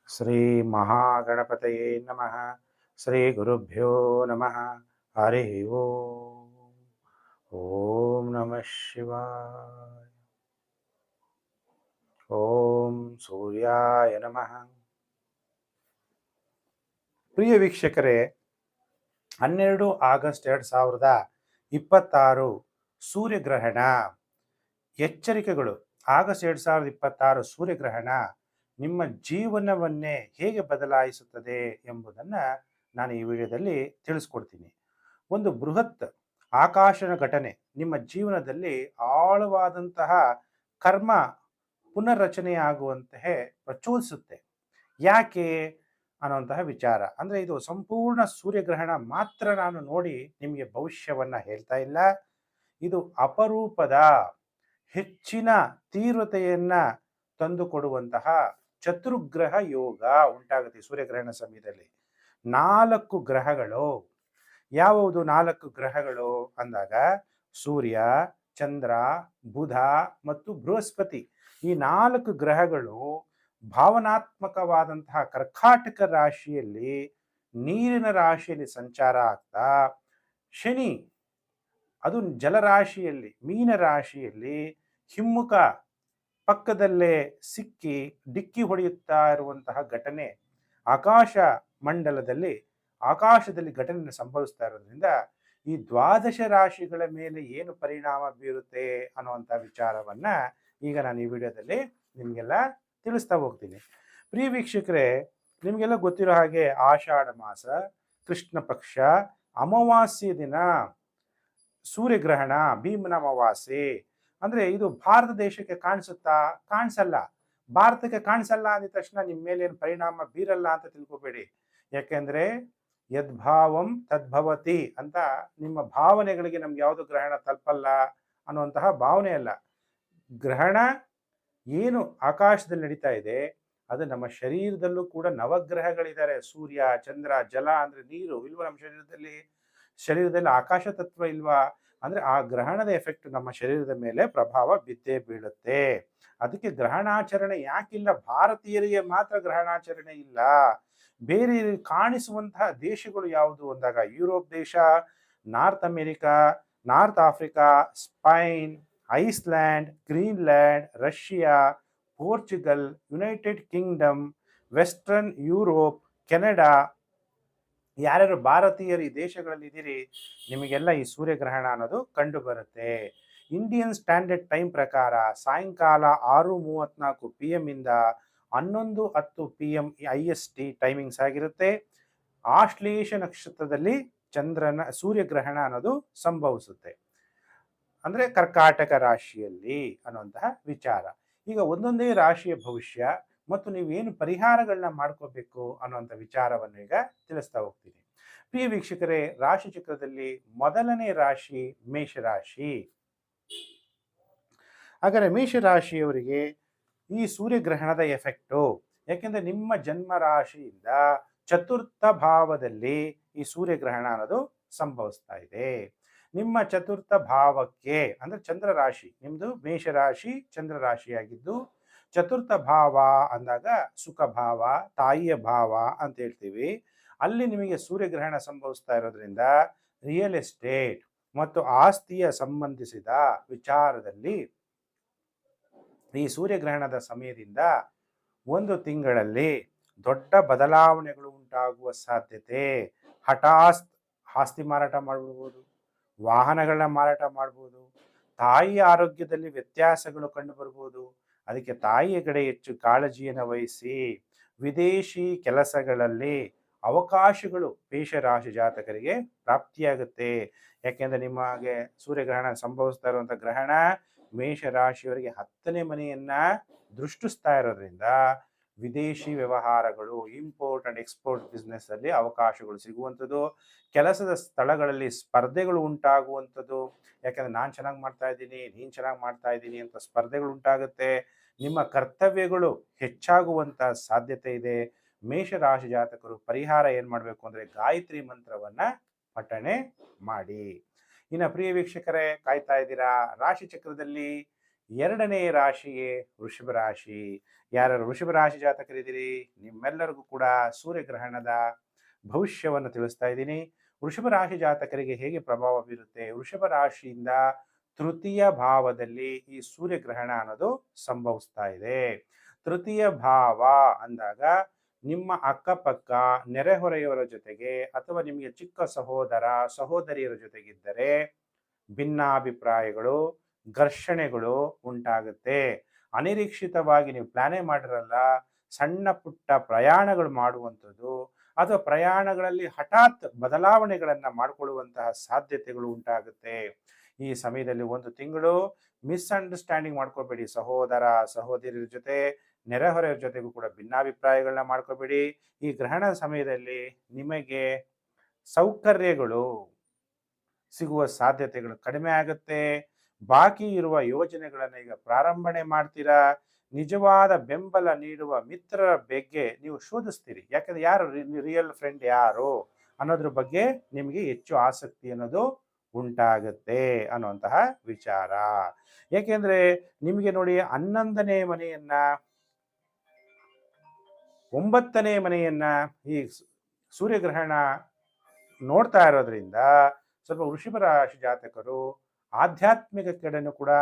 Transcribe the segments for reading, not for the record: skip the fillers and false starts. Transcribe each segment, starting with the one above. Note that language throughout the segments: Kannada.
ಶ್ರೀ ಮಹಾಗಣಪತಯೇ ನಮಃ. ಶ್ರೀ ಗುರುಭ್ಯೋ ನಮಃ. ಹರಿ ಓಂ. ಓಂ ನಮಃ ಶಿವಾಯ. ಓಂ ಸೂರ್ಯಾಯ ನಮಃ. ಪ್ರಿಯ ವೀಕ್ಷಕರೇ, 12 ಆಗಸ್ಟ್ 2026 ಸೂರ್ಯಗ್ರಹಣ ಎಚ್ಚರಿಕೆಗಳು. ಆಗಸ್ಟ್ 2026 ಸೂರ್ಯಗ್ರಹಣ ನಿಮ್ಮ ಜೀವನವನ್ನೇ ಹೇಗೆ ಬದಲಾಯಿಸುತ್ತದೆ ಎಂಬುದನ್ನು ನಾನು ಈ ವಿಡಿಯೋದಲ್ಲಿ ತಿಳಿಸ್ಕೊಡ್ತೀನಿ. ಒಂದು ಬೃಹತ್ ಆಕಾಶನ ಘಟನೆ ನಿಮ್ಮ ಜೀವನದಲ್ಲಿ ಆಳವಾದಂತಹ ಕರ್ಮ ಪುನರ್ರಚನೆಯಾಗುವಂತಹ ಪ್ರಚೋದಿಸುತ್ತೆ. ಯಾಕೆ ಅನ್ನುವಂತಹ ವಿಚಾರ. ಅಂದರೆ ಇದು ಸಂಪೂರ್ಣ ಸೂರ್ಯಗ್ರಹಣ ಮಾತ್ರ ನಾನು ನೋಡಿ ನಿಮಗೆ ಭವಿಷ್ಯವನ್ನು ಹೇಳ್ತಾ ಇಲ್ಲ. ಇದು ಅಪರೂಪದ ಹೆಚ್ಚಿನ ತೀವ್ರತೆಯನ್ನು ತಂದುಕೊಡುವಂತಹ ಚತುರ್ಗ್ರಹ ಯೋಗ ಉಂಟಾಗುತ್ತೆ ಸೂರ್ಯಗ್ರಹಣ ಸಮಯದಲ್ಲಿ. 4 ಗ್ರಹಗಳು. ಯಾವುದು 4 ಗ್ರಹಗಳು ಅಂದಾಗ ಸೂರ್ಯ, ಚಂದ್ರ, ಬುಧ ಮತ್ತು ಬೃಹಸ್ಪತಿ. ಈ 4 ಗ್ರಹಗಳು ಭಾವನಾತ್ಮಕವಾದಂತಹ ಕರ್ಕಾಟಕ ರಾಶಿಯಲ್ಲಿ ನೀರಿನ ರಾಶಿಯಲ್ಲಿ ಸಂಚಾರ ಆಗ್ತಾ, ಶನಿ ಅದು ಜಲರಾಶಿಯಲ್ಲಿ ಮೀನ ರಾಶಿಯಲ್ಲಿ ಹಿಮ್ಮುಖ ಪಕ್ಕದಲ್ಲೇ ಸಿಕ್ಕಿ ಡಿಕ್ಕಿ ಹೊಡೆಯುತ್ತಾ ಇರುವಂತಹ ಘಟನೆ ಆಕಾಶ ಮಂಡಲದಲ್ಲಿ ಆಕಾಶದಲ್ಲಿ ಘಟನೆ ಸಂಭವಿಸ್ತಾ ಇರೋದ್ರಿಂದ ಈ ದ್ವಾದಶ ರಾಶಿಗಳ ಮೇಲೆ ಏನು ಪರಿಣಾಮ ಬೀರುತ್ತೆ ಅನ್ನುವಂಥ ವಿಚಾರವನ್ನ ಈಗ ನಾನು ಈ ವಿಡಿಯೋದಲ್ಲಿ ನಿಮಗೆಲ್ಲ ತಿಳಿಸ್ತಾ ಹೋಗ್ತೀನಿ. ಪ್ರಿಯ ವೀಕ್ಷಕರೇ, ನಿಮಗೆಲ್ಲ ಗೊತ್ತಿರೋ ಹಾಗೆ ಆಷಾಢ ಮಾಸ ಕೃಷ್ಣ ಪಕ್ಷ ಅಮಾವಾಸ್ಯೆ ದಿನ ಸೂರ್ಯಗ್ರಹಣ, ಭೀಮನ ಅಮಾವಾಸ್ಯೆ. ಅಂದ್ರೆ ಇದು ಭಾರತ ದೇಶಕ್ಕೆ ಕಾಣಿಸುತ್ತಾ? ಕಾಣಿಸಲ್ಲ. ಭಾರತಕ್ಕೆ ಕಾಣಿಸಲ್ಲ ಅಂದ ತಕ್ಷಣ ನಿಮ್ಮ ಮೇಲೆ ಏನು ಪರಿಣಾಮ ಬೀರಲ್ಲ ಅಂತ ತಿಳ್ಕೊಬೇಡಿ. ಯಾಕೆಂದ್ರೆ ಯದ್ಭಾವಂ ತದ್ಭವತಿ ಅಂತ ನಿಮ್ಮ ಭಾವನೆಗಳಿಗೆ ನಮ್ಗೆ ಯಾವುದು ಗ್ರಹಣ ತಲುಪಲ್ಲ ಅನ್ನುವಂತಹ ಭಾವನೆ ಅಲ್ಲ. ಗ್ರಹಣ ಏನು ಆಕಾಶದಲ್ಲಿ ನಡೀತಾ ಇದೆ ಅದು ನಮ್ಮ ಶರೀರದಲ್ಲೂ ಕೂಡ ನವಗ್ರಹಗಳಿದ್ದಾರೆ. ಸೂರ್ಯ, ಚಂದ್ರ, ಜಲ ಅಂದ್ರೆ ನೀರು ಇಲ್ವಾ ನಮ್ಮ ಶರೀರದಲ್ಲಿ ಆಕಾಶ ತತ್ವ ಇಲ್ವಾ? ಅಂದ್ರೆ ಆ ಗ್ರಹಣದ ಎಫೆಕ್ಟ್ ನಮ್ಮ ಶರೀರದ ಮೇಲೆ ಪ್ರಭಾವ ಬಿದ್ದೇ ಬೀಳುತ್ತೆ. ಅದಕ್ಕೆ ಗ್ರಹಣಾಚರಣೆ ಯಾಕಿಲ್ಲ? ಭಾರತೀಯರಿಗೆ ಮಾತ್ರ ಗ್ರಹಣಾಚರಣೆ ಇಲ್ಲ. ಬೇರೆ ಕಾಣಿಸುವಂತಹ ದೇಶಗಳು ಯಾವುದು ಅಂದಾಗ ಯುರೋಪ್ ದೇಶ, North America, North Africa, Spain, Iceland, Greenland, Russia, Portugal, United Kingdom, Western Europe, Canada. ಯಾರ್ಯಾರು ಭಾರತೀಯರು ಈ ದೇಶಗಳಲ್ಲಿ ಇದ್ದೀರಿ ನಿಮಗೆಲ್ಲ ಈ ಸೂರ್ಯಗ್ರಹಣ ಅನ್ನೋದು ಕಂಡು ಬರುತ್ತೆ. ಇಂಡಿಯನ್ ಸ್ಟ್ಯಾಂಡರ್ಡ್ ಟೈಮ್ ಪ್ರಕಾರ ಸಾಯಂಕಾಲ 6:34 PM ಇಂದ 11:10 PM IST ಟೈಮಿಂಗ್ಸ್ ಆಗಿರುತ್ತೆ. ಆಶ್ಲೇಷ ನಕ್ಷತ್ರದಲ್ಲಿ ಸೂರ್ಯಗ್ರಹಣ ಅನ್ನೋದು ಸಂಭವಿಸುತ್ತೆ. ಅಂದ್ರೆ ಕರ್ಕಾಟಕ ರಾಶಿಯಲ್ಲಿ ಅನ್ನುವಂತಹ ವಿಚಾರ. ಈಗ ಒಂದೊಂದೇ ರಾಶಿಯ ಭವಿಷ್ಯ ಮತ್ತು ನೀವೇನು ಪರಿಹಾರಗಳನ್ನ ಮಾಡ್ಕೋಬೇಕು ಅನ್ನುವಂಥ ವಿಚಾರವನ್ನು ಈಗ ತಿಳಿಸ್ತಾ ಹೋಗ್ತೀನಿ. ಪ್ರಿಯ ವೀಕ್ಷಕರೇ, ರಾಶಿ ಚಕ್ರದಲ್ಲಿ ಮೊದಲನೇ ರಾಶಿ ಮೇಷರಾಶಿ. ಹಾಗಾದ್ರೆ ಮೇಷರಾಶಿಯವರಿಗೆ ಈ ಸೂರ್ಯಗ್ರಹಣದ ಎಫೆಕ್ಟು. ಯಾಕೆಂದ್ರೆ ನಿಮ್ಮ ಜನ್ಮ ರಾಶಿಯಿಂದ ಚತುರ್ಥ ಭಾವದಲ್ಲಿ ಈ ಸೂರ್ಯಗ್ರಹಣ ಅನ್ನೋದು ಸಂಭವಿಸ್ತಾ ಇದೆ. ನಿಮ್ಮ ಚತುರ್ಥ ಭಾವಕ್ಕೆ ಅಂದ್ರೆ ಚಂದ್ರ ರಾಶಿ, ನಿಮ್ದು ಮೇಷರಾಶಿ ಚಂದ್ರ ರಾಶಿಯಾಗಿದ್ದು ಚತುರ್ಥ ಭಾವ ಅಂದಾಗ ಸುಖ ಭಾವ, ತಾಯಿಯ ಭಾವ ಅಂತ ಹೇಳ್ತೀವಿ. ಅಲ್ಲಿ ನಿಮಗೆ ಸೂರ್ಯಗ್ರಹಣ ಸಂಭವಿಸ್ತಾ ಇರೋದ್ರಿಂದ ರಿಯಲ್ ಎಸ್ಟೇಟ್ ಮತ್ತು ಆಸ್ತಿಯ ಸಂಬಂಧಿಸಿದ ವಿಚಾರದಲ್ಲಿ ಈ ಸೂರ್ಯಗ್ರಹಣದ ಸಮಯದಿಂದ 1 ತಿಂಗಳಲ್ಲಿ ದೊಡ್ಡ ಬದಲಾವಣೆಗಳು ಉಂಟಾಗುವ ಸಾಧ್ಯತೆ. ಹಠಾತ್ ಆಸ್ತಿ ಮಾರಾಟ ಮಾಡಬಹುದು, ವಾಹನಗಳನ್ನ ಮಾರಾಟ ಮಾಡಬಹುದು, ತಾಯಿಯ ಆರೋಗ್ಯದಲ್ಲಿ ವ್ಯತ್ಯಾಸಗಳು ಕಂಡು ಬರ್ಬೋದು. ಅದಕ್ಕೆ ತಾಯಿಯ ಕಡೆ ಹೆಚ್ಚು ಕಾಳಜಿಯನ್ನು ವಹಿಸಿ. ವಿದೇಶಿ ಕೆಲಸಗಳಲ್ಲಿ ಅವಕಾಶಗಳು ಮೇಷರಾಶಿ ಜಾತಕರಿಗೆ ಪ್ರಾಪ್ತಿಯಾಗುತ್ತೆ. ಯಾಕೆಂದ್ರೆ ನಿಮಗೆ ಸೂರ್ಯಗ್ರಹಣ ಸಂಭವಿಸ್ತಾ ಇರುವಂಥ ಗ್ರಹಣ ಮೇಷರಾಶಿಯವರಿಗೆ 10ನೇ ಮನೆಯನ್ನ ದೃಷ್ಟಿಸ್ತಾ ಇರೋದ್ರಿಂದ ವಿದೇಶಿ ವ್ಯವಹಾರಗಳು, ಇಂಪೋರ್ಟ್ ಅಂಡ್ ಎಕ್ಸ್ಪೋರ್ಟ್ ಬಿಸ್ನೆಸ್ ಅಲ್ಲಿ ಅವಕಾಶಗಳು ಸಿಗುವಂಥದ್ದು, ಕೆಲಸದ ಸ್ಥಳಗಳಲ್ಲಿ ಸ್ಪರ್ಧೆಗಳು ಉಂಟಾಗುವಂಥದ್ದು. ಯಾಕಂದ್ರೆ ನಾನು ಚೆನ್ನಾಗಿ ಮಾಡ್ತಾ ಇದ್ದೀನಿ, ನೀನು ಚೆನ್ನಾಗಿ ಮಾಡ್ತಾ ಇದ್ದೀನಿ ಅಂತ ಸ್ಪರ್ಧೆಗಳು ಉಂಟಾಗುತ್ತೆ. ನಿಮ್ಮ ಕರ್ತವ್ಯಗಳು ಹೆಚ್ಚಾಗುವಂತ ಸಾಧ್ಯತೆ ಇದೆ. ಮೇಷರಾಶಿ ಜಾತಕರು ಪರಿಹಾರ ಏನ್ ಮಾಡಬೇಕು ಅಂದ್ರೆ ಗಾಯತ್ರಿ ಮಂತ್ರವನ್ನ ಪಠಣೆ ಮಾಡಿ. ಇನ್ನು ಪ್ರಿಯ ವೀಕ್ಷಕರೇ, ಕಾಯ್ತಾ ಇದ್ದೀರಾ ರಾಶಿ ಚಕ್ರದಲ್ಲಿ ಎರಡನೇ ರಾಶಿಯೇ ವೃಷಭ ರಾಶಿ. ಯಾರು ವೃಷಭ ರಾಶಿ ಜಾತಕರಿದ್ದೀರಿ ನಿಮ್ಮೆಲ್ಲರಿಗೂ ಕೂಡ ಸೂರ್ಯಗ್ರಹಣದ ಭವಿಷ್ಯವನ್ನು ತಿಳಿಸ್ತಾ ಇದ್ದೀನಿ. ವೃಷಭ ರಾಶಿ ಜಾತಕರಿಗೆ ಹೇಗೆ ಪ್ರಭಾವ ಬೀರುತ್ತೆ, ವೃಷಭ ರಾಶಿಯಿಂದ ತೃತೀಯ ಭಾವದಲ್ಲಿ ಈ ಸೂರ್ಯಗ್ರಹಣ ಅನ್ನೋದು ಸಂಭವಿಸ್ತಾ ಇದೆ. ತೃತೀಯ ಭಾವ ಅಂದಾಗ ನಿಮ್ಮ ಅಕ್ಕಪಕ್ಕ ನೆರೆಹೊರೆಯವರ ಜೊತೆಗೆ ಅಥವಾ ನಿಮಗೆ ಚಿಕ್ಕ ಸಹೋದರ ಸಹೋದರಿಯರ ಜೊತೆಗಿದ್ದರೆ ಭಿನ್ನಾಭಿಪ್ರಾಯಗಳು ಘರ್ಷಣೆಗಳು ಉಂಟಾಗುತ್ತೆ. ಅನಿರೀಕ್ಷಿತವಾಗಿ ನೀವು ಪ್ಲಾನೇ ಮಾಡಿರಲ್ಲ, ಸಣ್ಣ ಪುಟ್ಟ ಪ್ರಯಾಣಗಳು ಮಾಡುವಂಥದ್ದು ಅಥವಾ ಪ್ರಯಾಣಗಳಲ್ಲಿ ಹಠಾತ್ ಬದಲಾವಣೆಗಳನ್ನು ಮಾಡಿಕೊಳ್ಳುವಂತಹ ಸಾಧ್ಯತೆಗಳು ಉಂಟಾಗುತ್ತೆ. ಈ ಸಮಯದಲ್ಲಿ ಒಂದು ತಿಂಗಳು ಮಿಸ್ಅಂಡರ್ಸ್ಟ್ಯಾಂಡಿಂಗ್ ಮಾಡ್ಕೋಬೇಡಿ. ಸಹೋದರ ಸಹೋದರಿಯರ ಜೊತೆ ನೆರೆಹೊರೆಯರ ಜೊತೆಗೂ ಕೂಡ ಭಿನ್ನಾಭಿಪ್ರಾಯಗಳನ್ನ ಮಾಡ್ಕೋಬೇಡಿ. ಈ ಗ್ರಹಣ ಸಮಯದಲ್ಲಿ ನಿಮಗೆ ಸೌಕರ್ಯಗಳು ಸಿಗುವ ಸಾಧ್ಯತೆಗಳು ಕಡಿಮೆ ಆಗುತ್ತೆ. ಬಾಕಿ ಇರುವ ಯೋಜನೆಗಳನ್ನು ಈಗ ಪ್ರಾರಂಭಣೆ ಮಾಡ್ತೀರಾ. ನಿಜವಾದ ಬೆಂಬಲ ನೀಡುವ ಮಿತ್ರರ ಬಗ್ಗೆ ನೀವು ಶೋಧಿಸ್ತೀರಿ. ಯಾಕಂದ್ರೆ ಯಾರು ರಿಯಲ್ ಫ್ರೆಂಡ್ ಯಾರು ಅನ್ನೋದ್ರ ಬಗ್ಗೆ ನಿಮಗೆ ಹೆಚ್ಚು ಆಸಕ್ತಿ ಅನ್ನೋದು ಉಂಟಾಗುತ್ತೆ ಅನ್ನುವಂತಹ ವಿಚಾರ. ಯಾಕೆಂದ್ರೆ ನಿಮಗೆ ನೋಡಿ 11ನೇ ಮನೆಯನ್ನ 9ನೇ ಮನೆಯನ್ನ ಈ ಸೂರ್ಯಗ್ರಹಣ ನೋಡ್ತಾ ಇರೋದ್ರಿಂದ ಸ್ವಲ್ಪ ವೃಷಭ ರಾಶಿ ಜಾತಕರು ಆಧ್ಯಾತ್ಮಿಕ ಕಡೆನೂ ಕೂಡ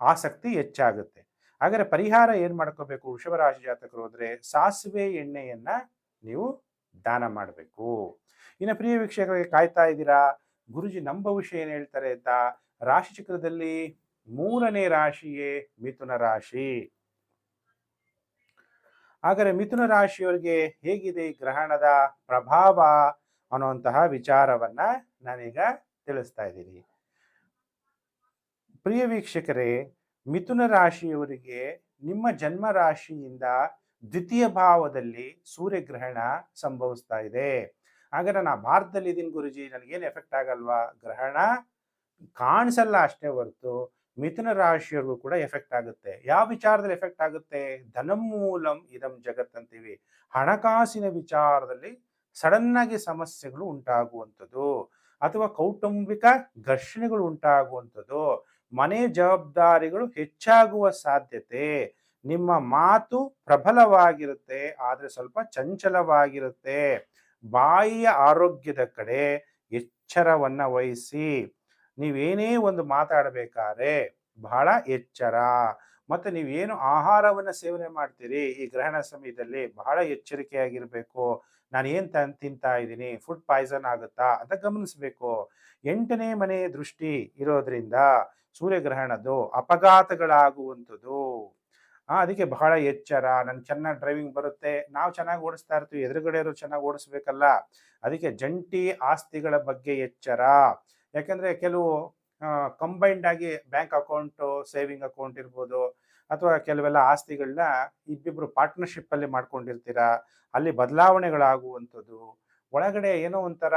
ಆಸಕ್ತಿ ಹೆಚ್ಚಾಗುತ್ತೆ. ಹಾಗಾದ್ರೆ ಪರಿಹಾರ ಏನ್ ಮಾಡ್ಕೋಬೇಕು ವೃಷಭ ರಾಶಿ ಜಾತಕರು ಅಂದ್ರೆ ಸಾಸಿವೆ ಎಣ್ಣೆಯನ್ನ ನೀವು ದಾನ ಮಾಡಬೇಕು. ಇನ್ನು ಪ್ರಿಯ ವೀಕ್ಷಕರಿಗೆ ಕಾಯ್ತಾ ಇದ್ದೀರಾ ಗುರುಜಿ ನಮ್ಮ ಭವಿಷ್ಯ ಏನ್ ಹೇಳ್ತಾರೆ ಅಂತ. ರಾಶಿ ಚಕ್ರದಲ್ಲಿ 3ನೇ ರಾಶಿಯೇ ಮಿಥುನ ರಾಶಿ. ಹಾಗಾದ್ರೆ ಮಿಥುನ ರಾಶಿಯವರಿಗೆ ಹೇಗಿದೆ ಈ ಗ್ರಹಣದ ಪ್ರಭಾವ ಅನ್ನುವಂತಹ ವಿಚಾರವನ್ನ ನಾನೀಗ ತಿಳಿಸ್ತಾ ಇದ್ದೀನಿ. ಪ್ರಿಯ ವೀಕ್ಷಕರೇ, ಮಿಥುನ ರಾಶಿಯವರಿಗೆ ನಿಮ್ಮ ಜನ್ಮ ರಾಶಿಯಿಂದ ದ್ವಿತೀಯ ಭಾವದಲ್ಲಿ ಸೂರ್ಯಗ್ರಹಣ ಸಂಭವಿಸ್ತಾ ಇದೆ. ಹಾಗಾದ್ರೆ ನಾ ಭಾರತದಲ್ಲಿ ಇದೀನಿ ಗುರುಜಿ, ನನಗೇನು ಎಫೆಕ್ಟ್ ಆಗಲ್ವಾ? ಗ್ರಹಣ ಕಾಣಿಸಲ್ಲ ಅಷ್ಟೇ ಹೊರತು ಮಿಥುನ ರಾಶಿಯವ್ರಿಗೂ ಕೂಡ ಎಫೆಕ್ಟ್ ಆಗುತ್ತೆ. ಯಾವ ವಿಚಾರದಲ್ಲಿ ಎಫೆಕ್ಟ್ ಆಗುತ್ತೆ? ಧನಮೂಲಂ ಇದಂ ಜಗತ್ ಅಂತೀವಿ. ಹಣಕಾಸಿನ ವಿಚಾರದಲ್ಲಿ ಸಡನ್ ಆಗಿ ಸಮಸ್ಯೆಗಳು ಉಂಟಾಗುವಂಥದ್ದು ಅಥವಾ ಕೌಟುಂಬಿಕ ಘರ್ಷಣೆಗಳು ಉಂಟಾಗುವಂಥದ್ದು, ಮನೆ ಜವಾಬ್ದಾರಿಗಳು ಹೆಚ್ಚಾಗುವ ಸಾಧ್ಯತೆ. ನಿಮ್ಮ ಮಾತು ಪ್ರಬಲವಾಗಿರುತ್ತೆ ಆದರೆ ಸ್ವಲ್ಪ ಚಂಚಲವಾಗಿರುತ್ತೆ. ಬಾಯಿಯ ಆರೋಗ್ಯದ ಕಡೆ ಎಚ್ಚರವನ್ನ ವಹಿಸಿ. ನೀವೇನೇ ಒಂದು ಮಾತಾಡಬೇಕಾದ್ರೆ ಬಹಳ ಎಚ್ಚರ. ಮತ್ತೆ ನೀವೇನು ಆಹಾರವನ್ನು ಸೇವನೆ ಮಾಡ್ತೀರಿ ಈ ಗ್ರಹಣ ಸಮಯದಲ್ಲಿ ಬಹಳ ಎಚ್ಚರಿಕೆಯಾಗಿರ್ಬೇಕು. ನಾನು ಏನ್ ತಿಂತಾ ಇದ್ದೀನಿ, ಫುಡ್ ಪಾಯ್ಸನ್ ಆಗುತ್ತಾ ಅಂತ ಗಮನಿಸಬೇಕು. 8ನೇ ಮನೆ ದೃಷ್ಟಿ ಇರೋದ್ರಿಂದ ಸೂರ್ಯಗ್ರಹಣದ್ದು ಅಪಘಾತಗಳಾಗುವಂಥದ್ದು. ಅದಕ್ಕೆ ಬಹಳ ಎಚ್ಚರ. ನನ್ಗೆ ಚೆನ್ನಾಗಿ ಡ್ರೈವಿಂಗ್ ಬರುತ್ತೆ, ನಾವು ಚೆನ್ನಾಗಿ ಓಡಿಸ್ತಾ ಇರ್ತೀವಿ, ಎದುರುಗಡೆಯವರು ಚೆನ್ನಾಗಿ ಓಡಿಸ್ಬೇಕಲ್ಲ. ಅದಕ್ಕೆ ಜಂಟಿ ಆಸ್ತಿಗಳ ಬಗ್ಗೆ ಎಚ್ಚರ. ಯಾಕಂದ್ರೆ ಕೆಲವು ಕಂಬೈನ್ಡ್ ಆಗಿ ಬ್ಯಾಂಕ್ ಅಕೌಂಟು ಸೇವಿಂಗ್ ಅಕೌಂಟ್ ಇರ್ಬೋದು ಅಥವಾ ಕೆಲವೆಲ್ಲ ಆಸ್ತಿಗಳನ್ನ ಇಬ್ಬಿಬ್ರು ಪಾರ್ಟ್ನರ್ಶಿಪ್ ಅಲ್ಲಿ ಮಾಡ್ಕೊಂಡಿರ್ತೀರಾ, ಅಲ್ಲಿ ಬದಲಾವಣೆಗಳಾಗುವಂಥದ್ದು, ಒಳಗಡೆ ಏನೋ ಒಂಥರ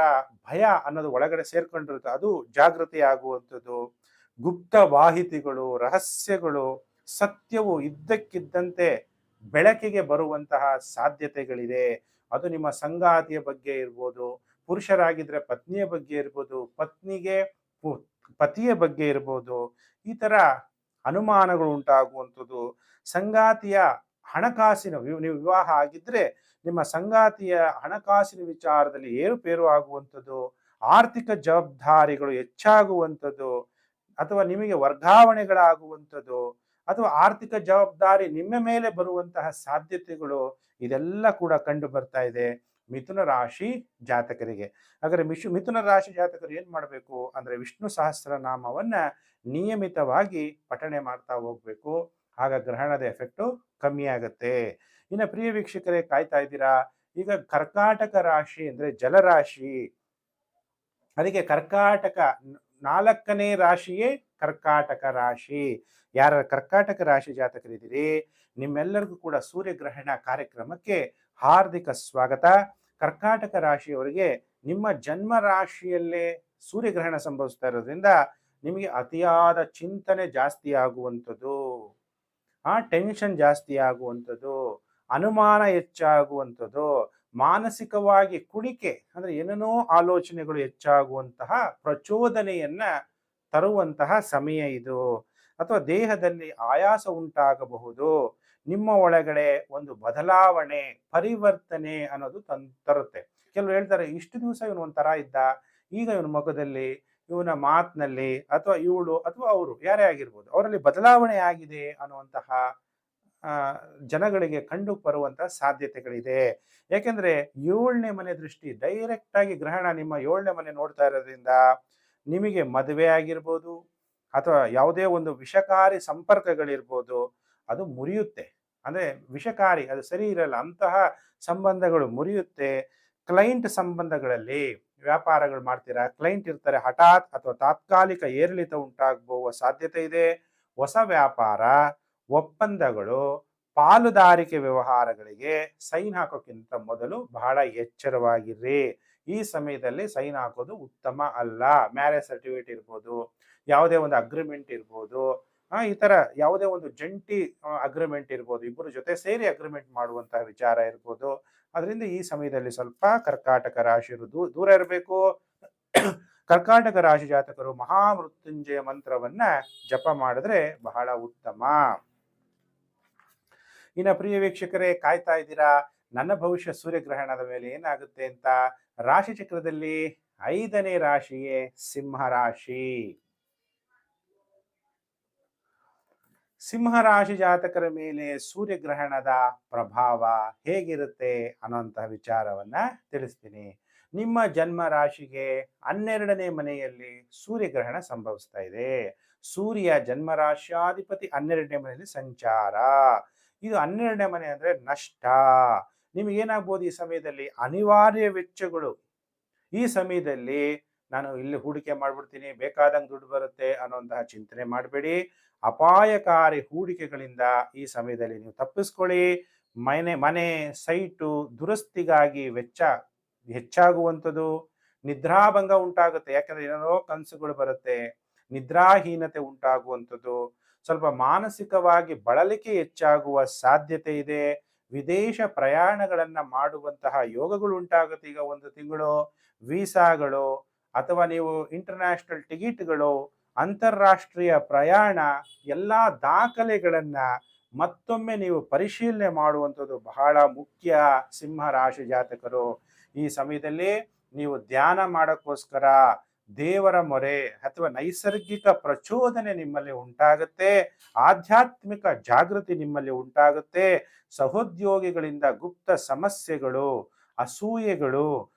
ಭಯ ಅನ್ನೋದು ಒಳಗಡೆ ಸೇರ್ಕೊಂಡಿರುತ್ತೆ, ಅದು ಜಾಗೃತಿ ಆಗುವಂಥದ್ದು, ಗುಪ್ತ ಮಾಹಿತಿಗಳು ರಹಸ್ಯಗಳು ಸತ್ಯವು ಇದ್ದಕ್ಕಿದ್ದಂತೆ ಬೆಳಕಿಗೆ ಬರುವಂತಹ ಸಾಧ್ಯತೆಗಳಿದೆ. ಅದು ನಿಮ್ಮ ಸಂಗಾತಿಯ ಬಗ್ಗೆ ಇರ್ಬೋದು, ಪುರುಷರಾಗಿದ್ರೆ ಪತ್ನಿಯ ಬಗ್ಗೆ ಇರ್ಬೋದು, ಪತ್ನಿಗೆ ಪತಿಯ ಬಗ್ಗೆ ಇರ್ಬೋದು. ಈ ತರ ಅನುಮಾನಗಳು ಉಂಟಾಗುವಂಥದ್ದು. ಸಂಗಾತಿಯ ಹಣಕಾಸಿನ ನೀವು ವಿವಾಹ ಆಗಿದ್ರೆ ನಿಮ್ಮ ಸಂಗಾತಿಯ ಹಣಕಾಸಿನ ವಿಚಾರದಲ್ಲಿ ಏರುಪೇರು ಆಗುವಂಥದ್ದು, ಆರ್ಥಿಕ ಜವಾಬ್ದಾರಿಗಳು ಹೆಚ್ಚಾಗುವಂಥದ್ದು ಅಥವಾ ನಿಮಗೆ ವರ್ಗಾವಣೆಗಳಾಗುವಂಥದ್ದು ಅಥವಾ ಆರ್ಥಿಕ ಜವಾಬ್ದಾರಿ ನಿಮ್ಮ ಮೇಲೆ ಬರುವಂತಹ ಸಾಧ್ಯತೆಗಳು ಇದೆಲ್ಲ ಕೂಡ ಕಂಡು ಬರ್ತಾ ಇದೆ ಮಿಥುನ ರಾಶಿ ಜಾತಕರಿಗೆ. ಹಾಗಾದ್ರೆ ಮಿಥುನ ರಾಶಿ ಜಾತಕರು ಏನ್ ಮಾಡಬೇಕು ಅಂದ್ರೆ ವಿಷ್ಣು ಸಹಸ್ರನಾಮವನ್ನ ನಿಯಮಿತವಾಗಿ ಪಠಣೆ ಮಾಡ್ತಾ ಹೋಗ್ಬೇಕು. ಆಗ ಗ್ರಹಣದ ಎಫೆಕ್ಟು ಕಮ್ಮಿ ಆಗುತ್ತೆ. ಇನ್ನು ಪ್ರಿಯ ವೀಕ್ಷಕರೇ ಕಾಯ್ತಾ ಇದ್ದೀರಾ, ಈಗ ಕರ್ಕಾಟಕ ರಾಶಿ ಅಂದ್ರೆ ಜಲರಾಶಿ. ಅದಕ್ಕೆ ಕರ್ಕಾಟಕ 4ನೇ ರಾಶಿಯೇ ಕರ್ಕಾಟಕ ರಾಶಿ. ಯಾರ ಕರ್ಕಾಟಕ ರಾಶಿ ಜಾತಕರಿದ್ದೀರಿ ನಿಮ್ಮೆಲ್ಲರಿಗೂ ಕೂಡ ಸೂರ್ಯಗ್ರಹಣ ಕಾರ್ಯಕ್ರಮಕ್ಕೆ ಹಾರ್ದಿಕ ಸ್ವಾಗತ. ಕರ್ಕಾಟಕ ರಾಶಿಯವರಿಗೆ ನಿಮ್ಮ ಜನ್ಮ ರಾಶಿಯಲ್ಲೇ ಸೂರ್ಯಗ್ರಹಣ ಸಂಭವಿಸ್ತಾ ಇರೋದ್ರಿಂದ ನಿಮಗೆ ಅತಿಯಾದ ಚಿಂತನೆ ಜಾಸ್ತಿ ಆಗುವಂಥದ್ದು, ಟೆನ್ಷನ್ ಜಾಸ್ತಿ ಆಗುವಂಥದ್ದು, ಅನುಮಾನ ಹೆಚ್ಚಾಗುವಂಥದ್ದು, ಮಾನಸಿಕವಾಗಿ ಕುಣಿಕೆ ಅಂದ್ರೆ ಏನೇನೋ ಆಲೋಚನೆಗಳು ಹೆಚ್ಚಾಗುವಂತಹ ಪ್ರಚೋದನೆಯನ್ನ ತರುವಂತಹ ಸಮಯ ಇದು. ಅಥವಾ ದೇಹದಲ್ಲಿ ಆಯಾಸ ಉಂಟಾಗಬಹುದು. ನಿಮ್ಮ ಒಳಗಡೆ ಒಂದು ಬದಲಾವಣೆ, ಪರಿವರ್ತನೆ ಅನ್ನೋದು ತರುತ್ತೆ. ಕೆಲವರು ಹೇಳ್ತಾರೆ, ಇಷ್ಟು ದಿವಸ ಇವನು ಒಂಥರ ಇದ್ದ, ಈಗ ಇವನ ಮುಖದಲ್ಲಿ, ಇವನ ಮಾತಿನಲ್ಲಿ, ಅಥವಾ ಇವಳು ಅಥವಾ ಅವರು ಯಾರೇ ಆಗಿರ್ಬೋದು, ಅವರಲ್ಲಿ ಬದಲಾವಣೆ ಆಗಿದೆ ಅನ್ನುವಂತಹ ಆ ಜನಗಳಿಗೆ ಕಂಡು ಬರುವಂತಹ ಸಾಧ್ಯತೆಗಳಿದೆ. ಯಾಕೆಂದ್ರೆ 7ನೇ ಮನೆ ದೃಷ್ಟಿ ಡೈರೆಕ್ಟ್ ಆಗಿ ಗ್ರಹಣ ನಿಮ್ಮ 7ನೇ ಮನೆ ನೋಡ್ತಾ ಇರೋದ್ರಿಂದ ನಿಮಗೆ ಮದುವೆ ಆಗಿರ್ಬೋದು ಅಥವಾ ಯಾವುದೇ ಒಂದು ವಿಷಕಾರಿ ಸಂಪರ್ಕಗಳಿರ್ಬೋದು, ಅದು ಮುರಿಯುತ್ತೆ. ಅಂದ್ರೆ ವಿಷಕಾರಿ, ಅದು ಸರಿ ಇರಲ್ಲ, ಅಂತಹ ಸಂಬಂಧಗಳು ಮುರಿಯುತ್ತೆ. ಕ್ಲೈಂಟ್ ಸಂಬಂಧಗಳಲ್ಲಿ ವ್ಯಾಪಾರಗಳು ಮಾಡ್ತೀರಾ, ಕ್ಲೈಂಟ್ ಇರ್ತಾರೆ, ಹಠಾತ್ ಅಥವಾ ತಾತ್ಕಾಲಿಕ ಏರಿಳಿತ ಉಂಟಾಗಬಹುವ ಸಾಧ್ಯತೆ ಇದೆ. ಹೊಸ ವ್ಯಾಪಾರ, ಒಪ್ಪಂದಗಳು, ಪಾಲುದಾರಿಕೆ ವ್ಯವಹಾರಗಳಿಗೆ ಸೈನ್ ಹಾಕೋಕ್ಕಿಂತ ಮೊದಲು ಬಹಳ ಎಚ್ಚರವಾಗಿರ್ರಿ. ಈ ಸಮಯದಲ್ಲಿ ಸೈನ್ ಹಾಕೋದು ಉತ್ತಮ ಅಲ್ಲ. ಮ್ಯಾರೇಜ್ ಸರ್ಟಿಫಿಕೇಟ್ ಇರ್ಬೋದು, ಯಾವುದೇ ಒಂದು ಅಗ್ರಿಮೆಂಟ್ ಇರ್ಬೋದು, ಈ ತರ ಯಾವುದೇ ಒಂದು ಜಂಟಿ ಅಗ್ರಿಮೆಂಟ್ ಇರ್ಬೋದು, ಇಬ್ಬರು ಜೊತೆ ಸೇರಿ ಅಗ್ರಿಮೆಂಟ್ ಮಾಡುವಂತಹ ವಿಚಾರ ಇರ್ಬೋದು. ಅದರಿಂದ ಈ ಸಮಯದಲ್ಲಿ ಸ್ವಲ್ಪ ಕರ್ಕಾಟಕ ರಾಶಿಯರು ದೂರ ಇರಬೇಕು. ಕರ್ಕಾಟಕ ರಾಶಿ ಜಾತಕರು ಮಹಾಮೃತ್ಯುಂಜಯ ಮಂತ್ರವನ್ನ ಜಪ ಮಾಡಿದ್ರೆ ಬಹಳ ಉತ್ತಮ. ಇನ್ನು ಪ್ರಿಯ ವೀಕ್ಷಕರೇ, ಕಾಯ್ತಾ ಇದ್ದೀರಾ ನನ್ನ ಭವಿಷ್ಯ ಸೂರ್ಯಗ್ರಹಣದ ಮೇಲೆ ಏನಾಗುತ್ತೆ ಅಂತ. ರಾಶಿ ಚಕ್ರದಲ್ಲಿ 5ನೇ ರಾಶಿಯೇ ಸಿಂಹ ರಾಶಿ. ಸಿಂಹ ರಾಶಿ ಜಾತಕರ ಮೇಲೆ ಸೂರ್ಯಗ್ರಹಣದ ಪ್ರಭಾವ ಹೇಗಿರುತ್ತೆ ಅನ್ನೋಂತಹ ವಿಚಾರವನ್ನ ತಿಳಿಸ್ತೀನಿ. ನಿಮ್ಮ ಜನ್ಮ ರಾಶಿಗೆ 12ನೇ ಮನೆಯಲ್ಲಿ ಸೂರ್ಯಗ್ರಹಣ ಸಂಭವಿಸ್ತಾ ಇದೆ. ಸೂರ್ಯ ಜನ್ಮ ರಾಶ್ಯಾಧಿಪತಿ 12ನೇ ಮನೆಯಲ್ಲಿ ಸಂಚಾರ. ಇದು 12ನೇ ಮನೆ ಅಂದ್ರೆ ನಷ್ಟ. ನಿಮಗೇನಾಗ್ಬೋದು ಈ ಸಮಯದಲ್ಲಿ ಅನಿವಾರ್ಯ ವೆಚ್ಚಗಳು. ಈ ಸಮಯದಲ್ಲಿ ನಾನು ಇಲ್ಲಿ ಹೂಡಿಕೆ ಮಾಡ್ಬಿಡ್ತೀನಿ, ಬೇಕಾದಂಗೆ ದುಡ್ಡು ಬರುತ್ತೆ ಅನ್ನೋಂತಹ ಚಿಂತನೆ ಮಾಡಬೇಡಿ. ಅಪಾಯಕಾರಿ ಹೂಡಿಕೆಗಳಿಂದ ಈ ಸಮಯದಲ್ಲಿ ನೀವು ತಪ್ಪಿಸ್ಕೊಳ್ಳಿ. ಮನೆ ಸೈಟು ದುರಸ್ತಿಗಾಗಿ ವೆಚ್ಚ ಹೆಚ್ಚಾಗುವಂಥದ್ದು, ನಿದ್ರಾಭಂಗ ಉಂಟಾಗುತ್ತೆ. ಯಾಕಂದ್ರೆ ಏನೋ ಕನಸುಗಳು ಬರುತ್ತೆ, ನಿದ್ರಾಹೀನತೆ ಉಂಟಾಗುವಂಥದ್ದು, ಸ್ವಲ್ಪ ಮಾನಸಿಕವಾಗಿ ಬಳಲಿಕೆ ಹೆಚ್ಚಾಗುವ ಸಾಧ್ಯತೆ ಇದೆ. ವಿದೇಶ ಪ್ರಯಾಣಗಳನ್ನ ಮಾಡುವಂತಹ ಯೋಗಗಳು ಉಂಟಾಗುತ್ತೆ. ಈಗ 1 ತಿಂಗಳು ವೀಸಾಗಳು ಅಥವಾ ನೀವು ಇಂಟರ್ನ್ಯಾಷನಲ್ ಟಿಕೆಟ್ಗಳು, ಅಂತಾರಾಷ್ಟ್ರೀಯ ಪ್ರಯಾಣ, ಎಲ್ಲ ದಾಖಲೆಗಳನ್ನ ಮತ್ತೊಮ್ಮೆ ನೀವು ಪರಿಶೀಲನೆ ಮಾಡುವಂಥದ್ದು ಬಹಳ ಮುಖ್ಯ. ಸಿಂಹ ರಾಶಿ ಜಾತಕರು ಈ ಸಮಯದಲ್ಲಿ ನೀವು ಧ್ಯಾನ ಮಾಡೋಕ್ಕೋಸ್ಕರ ದೇವರ ಮೊರೆ ಅಥವಾ ನೈಸರ್ಗಿಕ ಪ್ರಚೋದನೆ ನಿಮ್ಮಲ್ಲಿ ಉಂಟಾಗುತ್ತೆ. ಆಧ್ಯಾತ್ಮಿಕ ಜಾಗೃತಿ ನಿಮ್ಮಲ್ಲಿ ಉಂಟಾಗುತ್ತೆ. ಸಹೋದ್ಯೋಗಿಗಳಿಂದ ಗುಪ್ತ ಸಮಸ್ಯೆಗಳು, ಅಸೂಯೆಗಳು,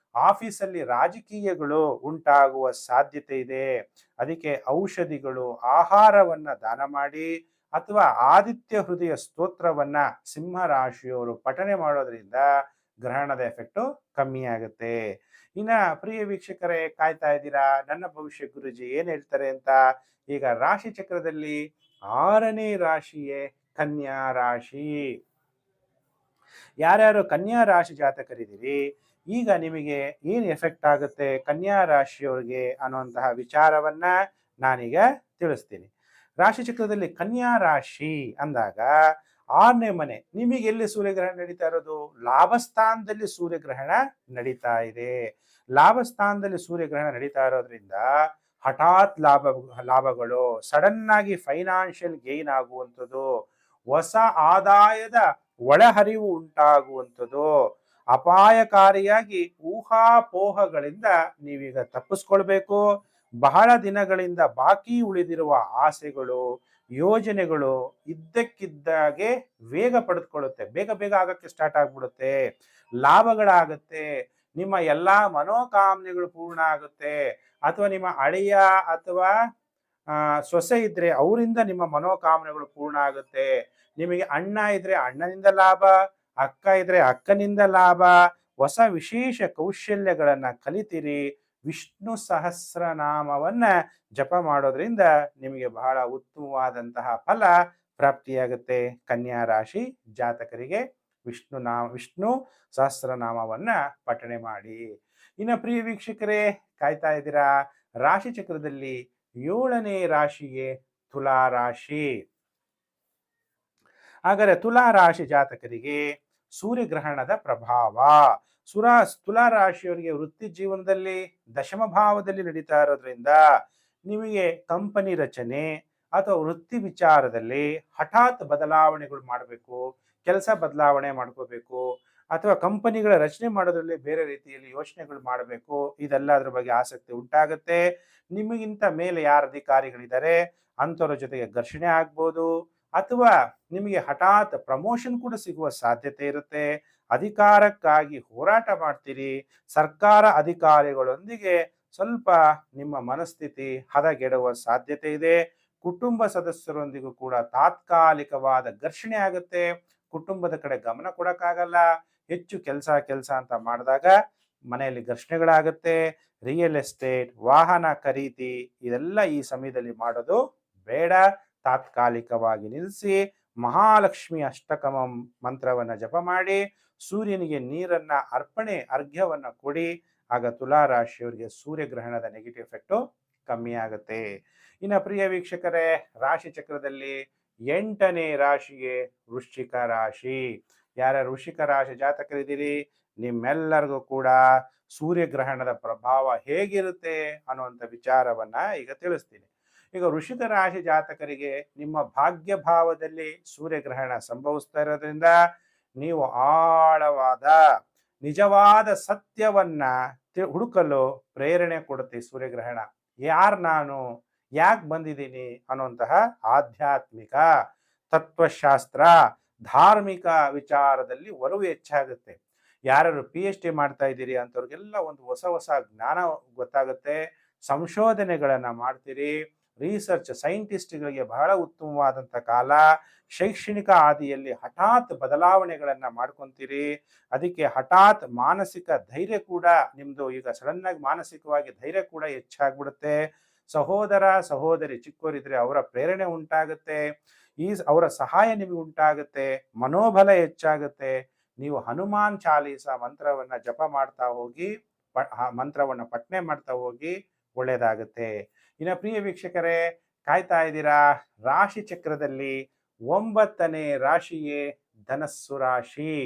ಆಫೀಸಲ್ಲಿ ರಾಜಕೀಯಗಳು ಉಂಟಾಗುವ ಸಾಧ್ಯತೆ ಇದೆ. ಅದಕ್ಕೆ ಔಷಧಿಗಳು, ಆಹಾರವನ್ನ ದಾನ ಮಾಡಿ ಅಥವಾ ಆದಿತ್ಯ ಹೃದಯ ಸ್ತೋತ್ರವನ್ನ ಸಿಂಹ ರಾಶಿಯವರು ಪಠನೆ ಮಾಡೋದ್ರಿಂದ ಗ್ರಹಣದ ಎಫೆಕ್ಟು ಕಮ್ಮಿ ಆಗುತ್ತೆ. ಇನ್ನ ಪ್ರಿಯ ವೀಕ್ಷಕರೇ, ಕಾಯ್ತಾ ಇದ್ದೀರಾ ನನ್ನ ಭವಿಷ್ಯ ಗುರುಜಿ ಏನ್ ಹೇಳ್ತಾರೆ ಅಂತ. ಈಗ ರಾಶಿ ಚಕ್ರದಲ್ಲಿ 6ನೇ ರಾಶಿಯೇ ಕನ್ಯಾ ರಾಶಿ. ಯಾರ್ಯಾರು ಕನ್ಯಾ ರಾಶಿ ಜಾತಕರಿದ್ದೀರಿ, ಈಗ ನಿಮಗೆ ಏನು ಎಫೆಕ್ಟ್ ಆಗುತ್ತೆ ಕನ್ಯಾ ರಾಶಿಯವರಿಗೆ ಅನ್ನುವಂತಹ ವಿಚಾರವನ್ನ ನಾನೀಗ ತಿಳಿಸ್ತೀನಿ. ರಾಶಿ ಚಕ್ರದಲ್ಲಿ ಕನ್ಯಾ ರಾಶಿ ಅಂದಾಗ 6ನೇ ಮನೆ, ನಿಮಗೆ ಎಲ್ಲಿ ಸೂರ್ಯಗ್ರಹಣ ನಡೀತಾ ಇರೋದು? ಲಾಭಸ್ಥಾನದಲ್ಲಿ ಸೂರ್ಯಗ್ರಹಣ ನಡೀತಾ ಇದೆ. ಲಾಭಸ್ಥಾನದಲ್ಲಿ ಸೂರ್ಯಗ್ರಹಣ ನಡೀತಾ ಇರೋದ್ರಿಂದ ಹಠಾತ್ ಲಾಭಗಳು, ಸಡನ್ ಆಗಿ ಫೈನಾನ್ಷಿಯಲ್ ಗೇನ್ ಆಗುವಂಥದ್ದು, ಹೊಸ ಆದಾಯದ ಒಳಹರಿವು ಉಂಟಾಗುವಂಥದ್ದು, ಅಪಾಯಕಾರಿಯಾಗಿ ಊಹಾಪೋಹಗಳಿಂದ ನೀವೀಗ ತಪ್ಪಿಸ್ಕೊಳ್ಬೇಕು. ಬಹಳ ದಿನಗಳಿಂದ ಬಾಕಿ ಉಳಿದಿರುವ ಆಸೆಗಳು, ಯೋಜನೆಗಳು ಇದ್ದಕ್ಕಿದ್ದಾಗೆ ವೇಗ ಪಡೆದುಕೊಳ್ಳುತ್ತೆ, ಬೇಗ ಬೇಗ ಆಗಕ್ಕೆ ಸ್ಟಾರ್ಟ್ ಆಗ್ಬಿಡುತ್ತೆ. ಲಾಭಗಳಾಗುತ್ತೆ, ನಿಮ್ಮ ಎಲ್ಲಾ ಮನೋಕಾಮನೆಗಳು ಪೂರ್ಣ ಆಗುತ್ತೆ. ಅಥವಾ ನಿಮ್ಮ ಅಳಿಯ ಅಥವಾ ಸೊಸೆ ಇದ್ರೆ ಅವರಿಂದ ನಿಮ್ಮ ಮನೋಕಾಮನೆಗಳು ಪೂರ್ಣ ಆಗುತ್ತೆ. ನಿಮಗೆ ಅಣ್ಣ ಇದ್ರೆ ಅಣ್ಣನಿಂದ ಲಾಭ, ಅಕ್ಕ ಇದ್ರೆ ಅಕ್ಕನಿಂದ ಲಾಭ. ಹೊಸ ವಿಶೇಷ ಕೌಶಲ್ಯಗಳನ್ನ ಕಲಿತೀರಿ. ವಿಷ್ಣು ಸಹಸ್ರನಾಮವನ್ನ ಜಪ ಮಾಡೋದ್ರಿಂದ ನಿಮಗೆ ಬಹಳ ಉತ್ತಮವಾದಂತಹ ಫಲ ಪ್ರಾಪ್ತಿಯಾಗುತ್ತೆ. ಕನ್ಯಾ ರಾಶಿ ಜಾತಕರಿಗೆ ವಿಷ್ಣು ಸಹಸ್ರನಾಮವನ್ನ ಪಠಣೆ ಮಾಡಿ. ಇನ್ನು ಪ್ರಿಯ ವೀಕ್ಷಕರೇ, ಕಾಯ್ತಾ ಇದ್ದೀರಾ ರಾಶಿ ಚಕ್ರದಲ್ಲಿ 7ನೇ ರಾಶಿಯೇ ತುಲಾ ರಾಶಿ. ಹಾಗಾದರೆ ತುಲಾ ರಾಶಿ ಜಾತಕರಿಗೆ ಸೂರ್ಯಗ್ರಹಣದ ಪ್ರಭಾವ. ತುಲಾ ರಾಶಿಯವರಿಗೆ ವೃತ್ತಿ ಜೀವನದಲ್ಲಿ ದಶಮ ಭಾವದಲ್ಲಿ ನಡೀತಾ ಇರೋದ್ರಿಂದ ನಿಮಗೆ ಕಂಪನಿ ರಚನೆ ಅಥವಾ ವೃತ್ತಿ ವಿಚಾರದಲ್ಲಿ ಹಠಾತ್ ಬದಲಾವಣೆಗಳು ಮಾಡಬೇಕು, ಕೆಲಸ ಬದಲಾವಣೆ ಮಾಡ್ಕೋಬೇಕು, ಅಥವಾ ಕಂಪನಿಗಳ ರಚನೆ ಮಾಡೋದ್ರಲ್ಲಿ ಬೇರೆ ರೀತಿಯಲ್ಲಿ ಯೋಚನೆಗಳು ಮಾಡಬೇಕು, ಇದೆಲ್ಲದರ ಬಗ್ಗೆ ಆಸಕ್ತಿ ಉಂಟಾಗುತ್ತೆ. ನಿಮಗಿಂತ ಮೇಲೆ ಯಾರು ಅಧಿಕಾರಿಗಳಿದ್ದಾರೆ ಅಂಥವ್ರ ಜೊತೆಗೆ ಘರ್ಷಣೆ ಆಗ್ಬೋದು, ಅಥವಾ ನಿಮಗೆ ಹಠಾತ್ ಪ್ರಮೋಷನ್ ಕೂಡ ಸಿಗುವ ಸಾಧ್ಯತೆ ಇರುತ್ತೆ. ಅಧಿಕಾರಕ್ಕಾಗಿ ಹೋರಾಟ ಮಾಡ್ತೀರಿ. ಸರ್ಕಾರ ಅಧಿಕಾರಿಗಳೊಂದಿಗೆ ಸ್ವಲ್ಪ ನಿಮ್ಮ ಮನಸ್ಥಿತಿ ಹದಗೆಡುವ ಸಾಧ್ಯತೆ ಇದೆ. ಕುಟುಂಬ ಸದಸ್ಯರೊಂದಿಗೂ ಕೂಡ ತಾತ್ಕಾಲಿಕವಾದ ಘರ್ಷಣೆ ಆಗುತ್ತೆ. ಕುಟುಂಬದ ಕಡೆ ಗಮನ ಕೊಡಕ್ಕಾಗಲ್ಲ. ಹೆಚ್ಚು ಕೆಲಸ ಅಂತ ಮಾಡಿದಾಗ ಮನೆಯಲ್ಲಿ ಘರ್ಷಣೆಗಳಾಗುತ್ತೆ. ರಿಯಲ್ ಎಸ್ಟೇಟ್, ವಾಹನ ಖರೀದಿ ಇದೆಲ್ಲ ಈ ಸಮಯದಲ್ಲಿ ಮಾಡೋದು ಬೇಡ. ತಾತ್ಕಾಲಿಕವಾಗಿ ನಿಲ್ಲಿಸಿ ಮಹಾಲಕ್ಷ್ಮಿ ಅಷ್ಟಕಮಂ ಮಂತ್ರವನ್ನ ಜಪ ಮಾಡಿ ಸೂರ್ಯನಿಗೆ ನೀರನ್ನ ಅರ್ಘ್ಯವನ್ನ ಕೊಡಿ. ಆಗ ತುಲಾ ರಾಶಿಯವರಿಗೆ ಸೂರ್ಯಗ್ರಹಣದ ನೆಗೆಟಿವ್ ಎಫೆಕ್ಟು ಕಮ್ಮಿ ಆಗುತ್ತೆ. ಇನ್ನು ಪ್ರಿಯ ವೀಕ್ಷಕರೇ, ರಾಶಿ ಚಕ್ರದಲ್ಲಿ 8ನೇ ರಾಶಿಗೆ ವೃಶ್ಚಿಕ ರಾಶಿ. ಯಾರ ವೃಶ್ಚಿಕ ರಾಶಿ ಜಾತಕರಿದ್ದೀರಿ, ನಿಮ್ಮೆಲ್ಲರಿಗೂ ಕೂಡ ಸೂರ್ಯಗ್ರಹಣದ ಪ್ರಭಾವ ಹೇಗಿರುತ್ತೆ ಅನ್ನುವಂಥ ವಿಚಾರವನ್ನ ಈಗ ತಿಳಿಸ್ತೀನಿ. ಈಗ ವೃಶ್ಚಿಕ ರಾಶಿ ಜಾತಕರಿಗೆ ನಿಮ್ಮ ಭಾಗ್ಯ ಭಾವದಲ್ಲಿ ಸೂರ್ಯಗ್ರಹಣ ಸಂಭವಿಸ್ತಾ ಇರೋದ್ರಿಂದ ನೀವು ಆಳವಾದ ನಿಜವಾದ ಸತ್ಯವನ್ನ ಹುಡುಕಲು ಪ್ರೇರಣೆ ಕೊಡುತ್ತೆ ಸೂರ್ಯಗ್ರಹಣ. ಯಾರು ನಾನು, ಯಾಕೆ ಬಂದಿದ್ದೀನಿ ಅನ್ನುವಂತಹ ಆಧ್ಯಾತ್ಮಿಕ, ತತ್ವಶಾಸ್ತ್ರ, ಧಾರ್ಮಿಕ ವಿಚಾರದಲ್ಲಿ ಒಲವು ಹೆಚ್ಚಾಗುತ್ತೆ. ಯಾರು PhD ಮಾಡ್ತಾ ಇದ್ದೀರಿ ಅಂಥವ್ರಿಗೆಲ್ಲ ಒಂದು ಹೊಸ ಜ್ಞಾನ ಗೊತ್ತಾಗುತ್ತೆ. ಸಂಶೋಧನೆಗಳನ್ನ ಮಾಡ್ತೀರಿ. ರಿಸರ್ಚ್ ಸೈಂಟಿಸ್ಟ್ಗಳಿಗೆ ಬಹಳ ಉತ್ತಮವಾದಂಥ ಕಾಲ. ಶೈಕ್ಷಣಿಕ ಆದಿಯಲ್ಲಿ ಹಠಾತ್ ಬದಲಾವಣೆಗಳನ್ನ ಮಾಡ್ಕೊಂತೀರಿ. ಅದಕ್ಕೆ ಹಠಾತ್ ಮಾನಸಿಕ ಧೈರ್ಯ ಕೂಡ ನಿಮ್ದು ಈಗ ಸಡನ್ ಆಗಿ ಮಾನಸಿಕವಾಗಿ ಧೈರ್ಯ ಕೂಡ ಹೆಚ್ಚಾಗ್ಬಿಡುತ್ತೆ. ಸಹೋದರ ಸಹೋದರಿ ಚಿಕ್ಕವರಿದ್ರೆ ಅವರ ಪ್ರೇರಣೆ ಉಂಟಾಗುತ್ತೆ. ಅವರ ಸಹಾಯ ನಿಮಗೆ ಉಂಟಾಗುತ್ತೆ. ಮನೋಬಲ ಹೆಚ್ಚಾಗುತ್ತೆ. ನೀವು ಹನುಮಾನ್ ಚಾಲೀಸ ಮಂತ್ರವನ್ನ ಜಪ ಮಾಡ್ತಾ ಹೋಗಿ, ಮಂತ್ರವನ್ನ ಪಠನೆ ಮಾಡ್ತಾ ಹೋಗಿ, ಒಳ್ಳೇದಾಗುತ್ತೆ. ಇನ್ನು ಪ್ರಿಯ ವೀಕ್ಷಕರೇ, ಕಾಯ್ತಾ ಇದ್ದೀರಾ, ರಾಶಿ ಚಕ್ರದಲ್ಲಿ 9ನೇ ರಾಶಿಯೇ ಧನಸ್ಸು ರಾಶಿ.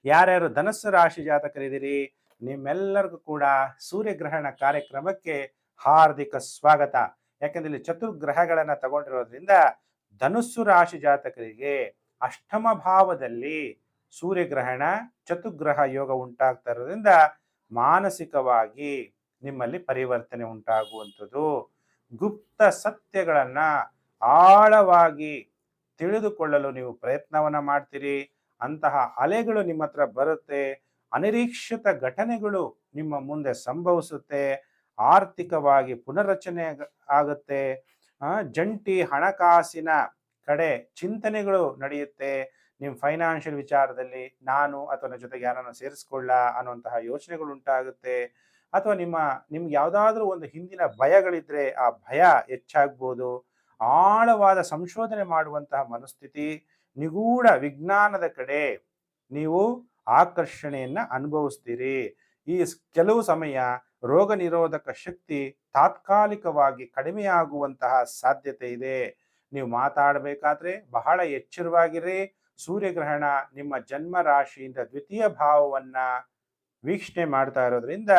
ಯಾರ್ಯಾರು ಧನಸ್ಸು ರಾಶಿ ಜಾತಕರಿದ್ದೀರಿ, ನಿಮ್ಮೆಲ್ಲರಿಗೂ ಕೂಡ ಸೂರ್ಯಗ್ರಹಣ ಕಾರ್ಯಕ್ರಮಕ್ಕೆ ಹಾರ್ದಿಕ ಸ್ವಾಗತ. ಯಾಕಂದ್ರೆ ಇಲ್ಲಿ ಚತುರ್ಗ್ರಹಗಳನ್ನ ತಗೊಂಡಿರೋದ್ರಿಂದ ಧನುಸ್ಸು ರಾಶಿ ಜಾತಕರಿಗೆ ಅಷ್ಟಮ ಭಾವದಲ್ಲಿ ಸೂರ್ಯಗ್ರಹಣ ಚತುರ್ಗ್ರಹ ಯೋಗ ಉಂಟಾಗ್ತಾ ಇರೋದ್ರಿಂದ ಮಾನಸಿಕವಾಗಿ ನಿಮ್ಮಲ್ಲಿ ಪರಿವರ್ತನೆ ಉಂಟಾಗುವಂಥದ್ದು. ಗುಪ್ತ ಸತ್ಯಗಳನ್ನ ಆಳವಾಗಿ ತಿಳಿದುಕೊಳ್ಳಲು ನೀವು ಪ್ರಯತ್ನವನ್ನ ಮಾಡ್ತೀರಿ. ಅಂತಹ ಅಲೆಗಳು ನಿಮ್ಮ ಹತ್ರ ಬರುತ್ತೆ. ಅನಿರೀಕ್ಷಿತ ಘಟನೆಗಳು ನಿಮ್ಮ ಮುಂದೆ ಸಂಭವಿಸುತ್ತೆ. ಆರ್ಥಿಕವಾಗಿ ಪುನರ್ರಚನೆ ಆಗುತ್ತೆ. ಜಂಟಿ ಹಣಕಾಸಿನ ಕಡೆ ಚಿಂತನೆಗಳು ನಡೆಯುತ್ತೆ. ನಿಮ್ಮ ಫೈನಾನ್ಷಿಯಲ್ ವಿಚಾರದಲ್ಲಿ ನಾನು ಅಥವಾ ನನ್ನ ಜೊತೆಗೆ ಯಾರನ್ನು ಸೇರಿಸ್ಕೊಳ್ಳ ಅನ್ನುವಂತಹ ಯೋಚನೆಗಳು ಉಂಟಾಗುತ್ತೆ. ಅಥವಾ ನಿಮ್ಗೆ ಯಾವುದಾದ್ರೂ ಒಂದು ಹಿಂದಿನ ಭಯಗಳಿದ್ರೆ ಆ ಭಯ ಹೆಚ್ಚಾಗ್ಬೋದು. ಆಳವಾದ ಸಂಶೋಧನೆ ಮಾಡುವಂತಹ ಮನಸ್ಥಿತಿ, ನಿಗೂಢ ವಿಜ್ಞಾನದ ಕಡೆ ನೀವು ಆಕರ್ಷಣೆಯನ್ನ ಅನುಭವಿಸ್ತೀರಿ. ಈ ಕೆಲವು ಸಮಯ ರೋಗ ನಿರೋಧಕ ಶಕ್ತಿ ತಾತ್ಕಾಲಿಕವಾಗಿ ಕಡಿಮೆಯಾಗುವಂತಹ ಸಾಧ್ಯತೆ ಇದೆ. ನೀವು ಮಾತಾಡಬೇಕಾದ್ರೆ ಬಹಳ ಎಚ್ಚರವಾಗಿರಿ. ಸೂರ್ಯಗ್ರಹಣ ನಿಮ್ಮ ಜನ್ಮ ರಾಶಿಯಿಂದ ದ್ವಿತೀಯ ಭಾವವನ್ನ ವೀಕ್ಷಣೆ ಮಾಡ್ತಾ ಇರೋದ್ರಿಂದ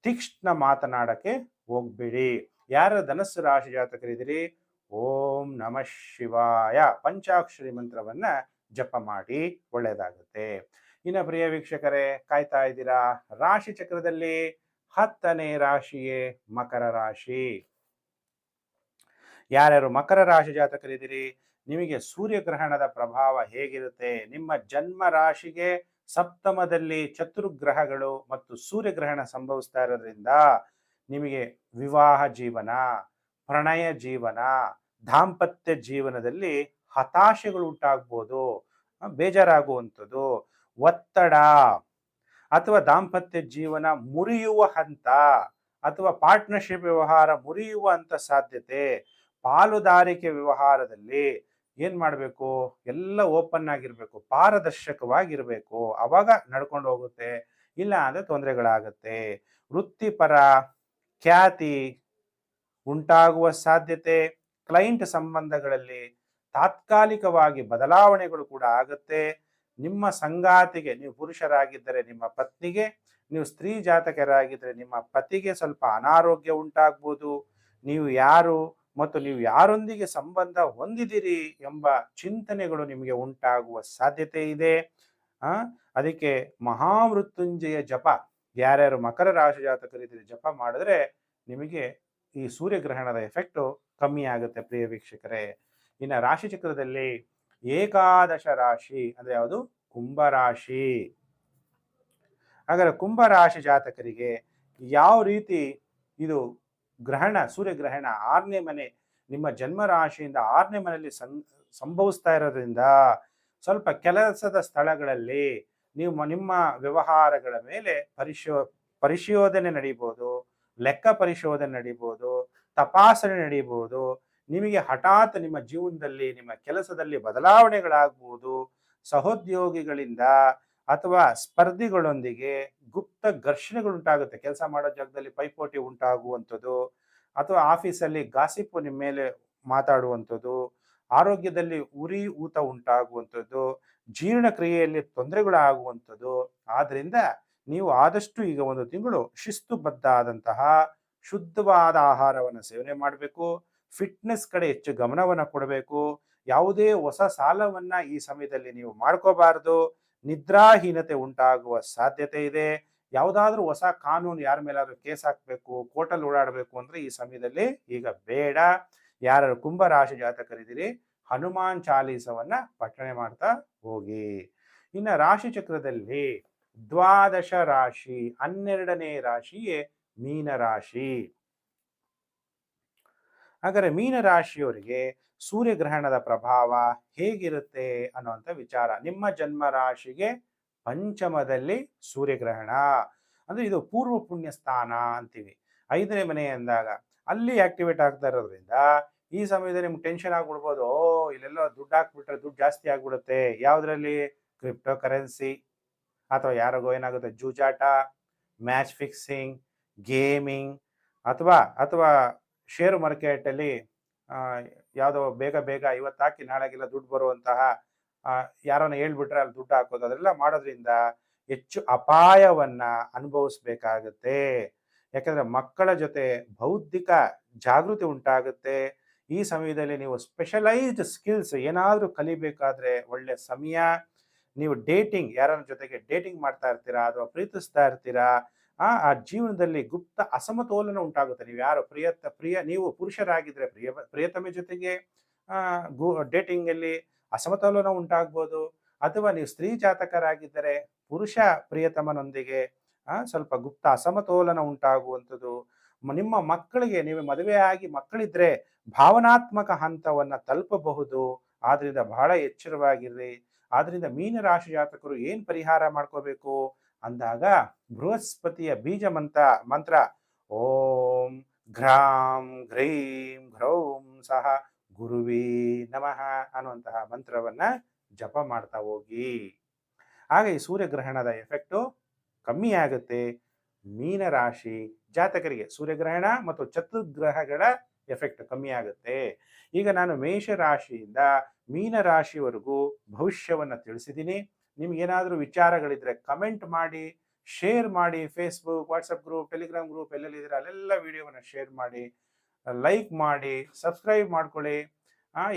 ತೀಕ್ಷ್ಣ ಮಾತನಾಡಕ್ಕೆ ಹೋಗ್ಬೇಡಿ. ಯಾರ ಧನಸ್ಸು ರಾಶಿ ಜಾತಕರಿದ್ದೀರಿ, ಓಂ ನಮಃ ಶಿವಾಯ ಪಂಚಾಕ್ಷರಿ ಮಂತ್ರವನ್ನ ಜಪ ಮಾಡಿ, ಒಳ್ಳೆಯದಾಗುತ್ತೆ. ಇನ್ನು ಪ್ರಿಯ ವೀಕ್ಷಕರೇ, ಕಾಯ್ತಾ ಇದ್ದೀರಾ, ರಾಶಿ ಚಕ್ರದಲ್ಲಿ 10ನೇ ರಾಶಿಯೇ ಮಕರ ರಾಶಿ. ಯಾರ್ಯಾರು ಮಕರ ರಾಶಿ ಜಾತಕರಿದ್ದೀರಿ, ನಿಮಗೆ ಸೂರ್ಯಗ್ರಹಣದ ಪ್ರಭಾವ ಹೇಗಿರುತ್ತೆ? ನಿಮ್ಮ ಜನ್ಮ ರಾಶಿಗೆ ಸಪ್ತಮದಲ್ಲಿ ಚತುರ್ಗ್ರಹಗಳು ಮತ್ತು ಸೂರ್ಯಗ್ರಹಣ ಸಂಭವಿಸ್ತಾ ಇರೋದ್ರಿಂದ ನಿಮಗೆ ವಿವಾಹ ಜೀವನ, ಪ್ರಣಯ ಜೀವನ, ದಾಂಪತ್ಯ ಜೀವನದಲ್ಲಿ ಹತಾಶೆಗಳು ಉಂಟಾಗ್ಬೋದು, ಬೇಜಾರಾಗುವಂಥದ್ದು, ಒತ್ತಡ, ಅಥವಾ ದಾಂಪತ್ಯ ಜೀವನ ಮುರಿಯುವ ಹಂತ, ಅಥವಾ ಪಾರ್ಟ್ನರ್ಶಿಪ್ ವ್ಯವಹಾರ ಮುರಿಯುವಂತ ಸಾಧ್ಯತೆ. ಪಾಲುದಾರಿಕೆ ವ್ಯವಹಾರದಲ್ಲಿ ಏನ್ ಮಾಡಬೇಕು, ಎಲ್ಲ ಓಪನ್ ಆಗಿರ್ಬೇಕು, ಪಾರದರ್ಶಕವಾಗಿರ್ಬೇಕು, ಅವಾಗ ನಡ್ಕೊಂಡು ಹೋಗುತ್ತೆ. ಇಲ್ಲ ಅಂದ್ರೆ ತೊಂದರೆಗಳಾಗತ್ತೆ. ವೃತ್ತಿಪರ ಖ್ಯಾತಿ ಉಂಟಾಗುವ ಸಾಧ್ಯತೆ. ಕ್ಲೈಂಟ್ ಸಂಬಂಧಗಳಲ್ಲಿ ತಾತ್ಕಾಲಿಕವಾಗಿ ಬದಲಾವಣೆಗಳು ಕೂಡ ಆಗುತ್ತೆ. ನಿಮ್ಮ ಸಂಗಾತಿಗೆ, ನೀವು ಪುರುಷರಾಗಿದ್ದರೆ ನಿಮ್ಮ ಪತ್ನಿಗೆ, ನೀವು ಸ್ತ್ರೀ ಜಾತಕರಾಗಿದ್ದರೆ ನಿಮ್ಮ ಪತಿಗೆ ಸ್ವಲ್ಪ ಅನಾರೋಗ್ಯ ಉಂಟಾಗ್ಬೋದು. ನೀವು ಯಾರು ಮತ್ತು ನೀವು ಯಾರೊಂದಿಗೆ ಸಂಬಂಧ ಹೊಂದಿದಿರಿ ಎಂಬ ಚಿಂತನೆಗಳು ನಿಮಗೆ ಉಂಟಾಗುವ ಸಾಧ್ಯತೆ ಇದೆ. ಆ ಅದಕ್ಕೆ ಮಹಾಮೃತ್ಯುಂಜಯ ಜಪ ಯಾರ್ಯಾರು ಮಕರ ರಾಶಿ ಜಾತಕರಿದ್ದೀರಿ ಜಪ ಮಾಡಿದ್ರೆ ನಿಮಗೆ ಈ ಸೂರ್ಯಗ್ರಹಣದ ಎಫೆಕ್ಟು ಕಮ್ಮಿ ಆಗುತ್ತೆ ಪ್ರಿಯ ವೀಕ್ಷಕರೇ. ಇನ್ನು ರಾಶಿ ಚಕ್ರದಲ್ಲಿ ಏಕಾದಶ ರಾಶಿ ಅಂದ್ರೆ ಯಾವುದು? ಕುಂಭರಾಶಿ. ಹಾಗಾದ್ರೆ ಕುಂಭರಾಶಿ ಜಾತಕರಿಗೆ ಯಾವ ರೀತಿ ಇದು ಗ್ರಹಣ, ಸೂರ್ಯಗ್ರಹಣ 6ನೇ ಮನೆ, ನಿಮ್ಮ ಜನ್ಮ ರಾಶಿಯಿಂದ 6ನೇ ಮನೆಯಲ್ಲಿ ಸಂಭವಿಸ್ತಾ ಇರೋದ್ರಿಂದ ಸ್ವಲ್ಪ ಕೆಲಸದ ಸ್ಥಳಗಳಲ್ಲಿ ನೀವು ನಿಮ್ಮ ವ್ಯವಹಾರಗಳ ಮೇಲೆ ಪರಿಶೋಧನೆ ನಡೀಬೋದು, ಲೆಕ್ಕ ಪರಿಶೋಧನೆ ನಡೀಬೋದು, ತಪಾಸಣೆ ನಡೀಬೋದು. ನಿಮಗೆ ಹಠಾತ್ ನಿಮ್ಮ ಜೀವನದಲ್ಲಿ ನಿಮ್ಮ ಕೆಲಸದಲ್ಲಿ ಬದಲಾವಣೆಗಳಾಗ್ಬೋದು. ಸಹೋದ್ಯೋಗಿಗಳಿಂದ ಅಥವಾ ಸ್ಪರ್ಧಿಗಳೊಂದಿಗೆ ಗುಪ್ತ ಘರ್ಷಣೆಗಳುಂಟಾಗುತ್ತೆ. ಕೆಲಸ ಮಾಡೋ ಜಾಗದಲ್ಲಿ ಪೈಪೋಟಿ ಉಂಟಾಗುವಂಥದ್ದು, ಅಥವಾ ಆಫೀಸಲ್ಲಿ ಗಾಸಿಪ್ಪು ನಿಮ್ಮ ಮೇಲೆ ಮಾತಾಡುವಂಥದ್ದು, ಆರೋಗ್ಯದಲ್ಲಿ ಉರಿ ಊತ ಉಂಟಾಗುವಂಥದ್ದು, ಜೀರ್ಣಕ್ರಿಯೆಯಲ್ಲಿ ತೊಂದರೆಗಳಾಗುವಂಥದ್ದು. ಆದ್ದರಿಂದ ನೀವು ಆದಷ್ಟು ಈಗ 1 ತಿಂಗಳು ಶಿಸ್ತುಬದ್ಧ ಆದಂತಹ ಶುದ್ಧವಾದ ಆಹಾರವನ್ನು ಸೇವನೆ ಮಾಡಬೇಕು. ಫಿಟ್ನೆಸ್ ಕಡೆ ಹೆಚ್ಚು ಗಮನವನ್ನು ಕೊಡಬೇಕು. ಯಾವುದೇ ಹೊಸ ಸಾಲವನ್ನ ಈ ಸಮಯದಲ್ಲಿ ನೀವು ಮಾಡ್ಕೋಬಾರ್ದು. ನಿದ್ರಾಹೀನತೆ ಉಂಟಾಗುವ ಸಾಧ್ಯತೆ ಇದೆ. ಯಾವುದಾದ್ರೂ ಹೊಸ ಕಾನೂನು ಯಾರ ಮೇಲಾದ್ರೂ ಕೇಸ್ ಹಾಕಬೇಕು, ಕೋರ್ಟಲ್ಲಿ ಓಡಾಡಬೇಕು ಅಂದ್ರೆ ಈ ಸಮಯದಲ್ಲಿ ಈಗ ಬೇಡ. ಯಾರು ಕುಂಭರಾಶಿ ಜಾತಕರಿದ್ದೀರಿ ಹನುಮಾನ್ ಚಾಲೀಸವನ್ನ ಪಠಣೆ ಮಾಡ್ತಾ ಹೋಗಿ. ಇನ್ನು ರಾಶಿ ಚಕ್ರದಲ್ಲಿ ದ್ವಾದಶ ರಾಶಿ 12ನೇ ರಾಶಿಯೇ ಮೀನರಾಶಿ. ಹಾಗಾದ್ರೆ ಮೀನರಾಶಿಯವರಿಗೆ ಸೂರ್ಯಗ್ರಹಣದ ಪ್ರಭಾವ ಹೇಗಿರುತ್ತೆ ಅನ್ನುವಂಥ ವಿಚಾರ. ನಿಮ್ಮ ಜನ್ಮ ರಾಶಿಗೆ ಪಂಚಮದಲ್ಲಿ ಸೂರ್ಯಗ್ರಹಣ ಅಂದ್ರೆ ಇದು ಪೂರ್ವ ಪುಣ್ಯ ಸ್ಥಾನ ಅಂತೀವಿ. 5ನೇ ಮನೆ ಅಂದಾಗ ಅಲ್ಲಿ ಆಕ್ಟಿವೇಟ್ ಆಗ್ತಾ ಇರೋದ್ರಿಂದ ಈ ಸಮಯದಲ್ಲಿ ನಿಮ್ಗೆ ಟೆನ್ಷನ್ ಆಗ್ಬಿಡ್ಬೋದು. ಇಲ್ಲೆಲ್ಲೋ ದುಡ್ಡು ಹಾಕ್ಬಿಟ್ರೆ ದುಡ್ಡು ಜಾಸ್ತಿ ಆಗ್ಬಿಡುತ್ತೆ. ಯಾವುದ್ರಲ್ಲಿ? ಕ್ರಿಪ್ಟೋ ಕರೆನ್ಸಿ, ಅಥವಾ ಯಾರಿಗೋ ಏನಾಗುತ್ತೆ ಜೂಜಾಟ, ಮ್ಯಾಚ್ ಫಿಕ್ಸಿಂಗ್, ಗೇಮಿಂಗ್, ಅಥವಾ ಶೇರು ಮಾರ್ಕೆಟಲ್ಲಿ ಯಾವುದೋ ಬೇಗ ಇವತ್ತು ಹಾಕಿ ನಾಳೆಗೆಲ್ಲ ದುಡ್ಡು ಬರುವಂತಹ ಯಾರನ್ನ ಹೇಳ್ಬಿಟ್ರೆ ಅಲ್ಲಿ ದುಡ್ಡು ಹಾಕೋದು, ಅದೆಲ್ಲ ಮಾಡೋದ್ರಿಂದ ಹೆಚ್ಚು ಅಪಾಯವನ್ನ ಅನುಭವಿಸ್ಬೇಕಾಗತ್ತೆ. ಯಾಕಂದ್ರೆ ಮಕ್ಕಳ ಜೊತೆ ಬೌದ್ಧಿಕ ಜಾಗೃತಿ ಉಂಟಾಗುತ್ತೆ. ಈ ಸಮಯದಲ್ಲಿ ನೀವು ಸ್ಪೆಷಲೈಸ್ಡ್ ಸ್ಕಿಲ್ಸ್ ಏನಾದರೂ ಕಲಿಬೇಕಾದ್ರೆ ಒಳ್ಳೆ ಸಮಯ. ನೀವು ಡೇಟಿಂಗ್, ಯಾರ ಜೊತೆಗೆ ಡೇಟಿಂಗ್ ಮಾಡ್ತಾ ಇರ್ತೀರಾ ಅಥವಾ ಪ್ರೀತಿಸ್ತಾ ಇರ್ತೀರಾ, ಆ ಜೀವನದಲ್ಲಿ ಗುಪ್ತ ಅಸಮತೋಲನ ಉಂಟಾಗುತ್ತೆ. ನೀವು ಯಾರು ನೀವು ಪುರುಷರಾಗಿದ್ರೆ ಪ್ರಿಯತಮೆ ಜೊತೆಗೆ ಡೇಟಿಂಗ್ ಅಲ್ಲಿ ಅಸಮತೋಲನ ಉಂಟಾಗ್ಬೋದು. ಅಥವಾ ನೀವು ಸ್ತ್ರೀ ಜಾತಕರಾಗಿದ್ದರೆ ಪುರುಷ ಪ್ರಿಯತಮನೊಂದಿಗೆ ಸ್ವಲ್ಪ ಗುಪ್ತ ಅಸಮತೋಲನ ಉಂಟಾಗುವಂಥದ್ದು. ನಿಮ್ಮ ಮಕ್ಕಳಿಗೆ, ನೀವು ಮದುವೆಯಾಗಿ ಮಕ್ಕಳಿದ್ರೆ ಭಾವನಾತ್ಮಕ ಹಂತವನ್ನ ತಲುಪಬಹುದು. ಆದ್ರಿಂದ ಬಹಳ ಎಚ್ಚರವಾಗಿರ್ರಿ. ಆದ್ರಿಂದ ಮೀನರಾಶಿ ಜಾತಕರು ಏನ್ ಪರಿಹಾರ ಮಾಡ್ಕೋಬೇಕು ಅಂದಾಗ ಬೃಹಸ್ಪತಿಯ ಬೀಜ ಮಂತ್ರ ಓಂ ಘ್ರಾಂ ಗ್ರೈಂ ಘ್ರೌಂ ಸಹ ಗುರುವೇ ನಮಃ ಅನ್ನುವಂತಹ ಮಂತ್ರವನ್ನ ಜಪ ಮಾಡ್ತಾ ಹೋಗಿ. ಹಾಗೆ ಈ ಸೂರ್ಯಗ್ರಹಣದ ಎಫೆಕ್ಟು ಕಮ್ಮಿ ಆಗುತ್ತೆ ಮೀನರಾಶಿ ಜಾತಕರಿಗೆ. ಸೂರ್ಯಗ್ರಹಣ ಮತ್ತು ಚತುರ್ಗ್ರಹಗಳ ಎಫೆಕ್ಟ್ ಕಮ್ಮಿ ಆಗುತ್ತೆ. ಈಗ ನಾನು ಮೇಷರಾಶಿಯಿಂದ ಮೀನರಾಶಿವರೆಗೂ ಭವಿಷ್ಯವನ್ನು ತಿಳಿಸಿದ್ದೀನಿ. ನಿಮ್ಗೇನಾದರೂ ವಿಚಾರಗಳಿದ್ರೆ ಕಮೆಂಟ್ ಮಾಡಿ, ಶೇರ್ ಮಾಡಿ. Facebook, WhatsApp group, Telegram group ಎಲ್ಲೆಲ್ಲಿದ್ದೀರ ಅಲ್ಲೆಲ್ಲ ವಿಡಿಯೋವನ್ನು ಶೇರ್ ಮಾಡಿ, ಲೈಕ್ ಮಾಡಿ, ಸಬ್ಸ್ಕ್ರೈಬ್ ಮಾಡ್ಕೊಳ್ಳಿ.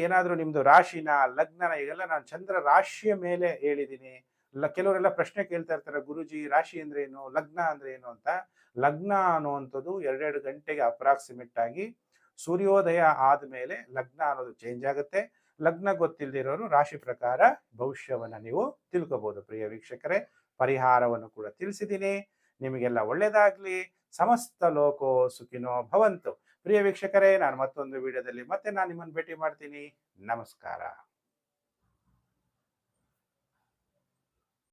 ಏನಾದರೂ ನಿಮ್ಮದು ರಾಶಿನ, ಲಗ್ನನ, ಈಗೆಲ್ಲ ನಾನು ಚಂದ್ರ ರಾಶಿಯ ಮೇಲೆ ಹೇಳಿದ್ದೀನಿ. ಕೆಲವರೆಲ್ಲ ಪ್ರಶ್ನೆ ಕೇಳ್ತಾ ಇರ್ತಾರೆ, ಗುರುಜಿ ರಾಶಿ ಅಂದ್ರೆ ಏನು, ಲಗ್ನ ಅಂದ್ರೆ ಏನು ಅಂತ. ಲಗ್ನ ಅನ್ನುವಂಥದ್ದು 2 ಗಂಟೆಗೆ ಅಪ್ರಾಕ್ಸಿಮೇಟ್ ಆಗಿ ಸೂರ್ಯೋದಯ ಆದಮೇಲೆ ಲಗ್ನ ಅನ್ನೋದು ಚೇಂಜ್ ಆಗುತ್ತೆ. ಲಗ್ನ ಗೊತ್ತಿಲ್ಲದಿರೋರು ರಾಶಿ ಪ್ರಕಾರ ಭವಿಷ್ಯವನ್ನ ನೀವು ತಿಳ್ಕೋಬಹುದು. ಪ್ರಿಯ ವೀಕ್ಷಕರೇ, ಪರಿಹಾರವನ್ನು ಕೂಡ ತಿಳಿಸಿದ್ದೀನಿ. ನಿಮಗೆಲ್ಲ ಒಳ್ಳೇದಾಗ್ಲಿ. ಸಮಸ್ತ ಲೋಕೋ ಸುಖಿನೋ ಭವಂತು. ಪ್ರಿಯ ವೀಕ್ಷಕರೇ, ನಾನು ಮತ್ತೊಂದು ವಿಡಿಯೋದಲ್ಲಿ ಮತ್ತೆ ನಾನು ನಿಮ್ಮನ್ನು ಭೇಟಿ ಮಾಡ್ತೀನಿ. ನಮಸ್ಕಾರ.